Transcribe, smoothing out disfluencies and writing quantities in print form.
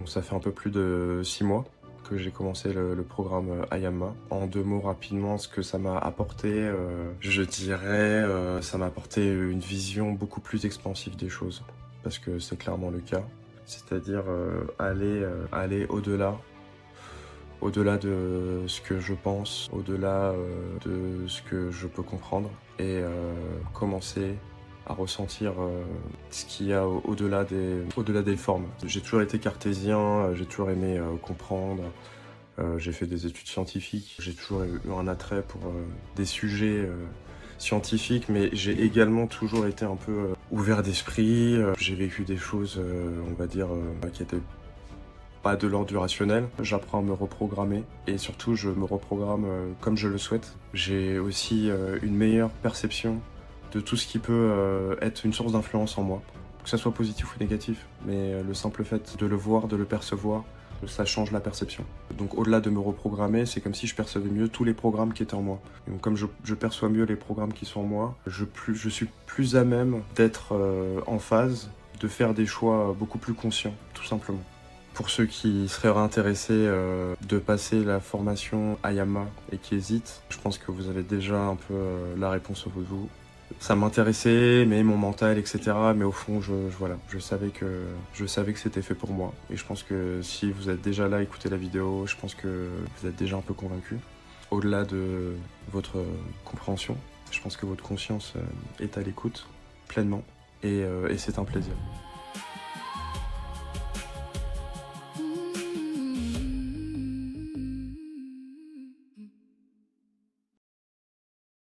Donc ça fait un peu plus de 6 mois que j'ai commencé le programme Ayama. En 2 mots rapidement, ce que ça m'a apporté, je dirais, ça m'a apporté une vision beaucoup plus expansive des choses, parce que c'est clairement le cas. C'est-à-dire aller au-delà de ce que je pense, au-delà de ce que je peux comprendre, et commencer à ressentir ce qu'il y a au-delà des formes. J'ai toujours été cartésien, j'ai toujours aimé comprendre, j'ai fait des études scientifiques, j'ai toujours eu un attrait pour des sujets scientifiques, mais j'ai également toujours été un peu ouvert d'esprit. J'ai vécu des choses, on va dire, qui étaient pas de l'ordre du rationnel. J'apprends à me reprogrammer et surtout je me reprogramme comme je le souhaite. J'ai aussi une meilleure perception de tout ce qui peut être une source d'influence en moi, que ça soit positif ou négatif, mais le simple fait de le voir, de le percevoir, ça change la perception. Donc au-delà de me reprogrammer, c'est comme si je percevais mieux tous les programmes qui étaient en moi. Donc comme je perçois mieux les programmes qui sont en moi, je suis plus à même d'être en phase, de faire des choix beaucoup plus conscients, tout simplement. Pour ceux qui seraient intéressés de passer la formation Ayama et qui hésitent, je pense que vous avez déjà un peu la réponse au bout de vous. Ça m'intéressait, mais mon mental, etc. Mais au fond, voilà, je savais que c'était fait pour moi. Et je pense que si vous êtes déjà là, écoutez la vidéo, je pense que vous êtes déjà un peu convaincu. Au-delà de votre compréhension, je pense que votre conscience est à l'écoute pleinement. Et c'est un plaisir.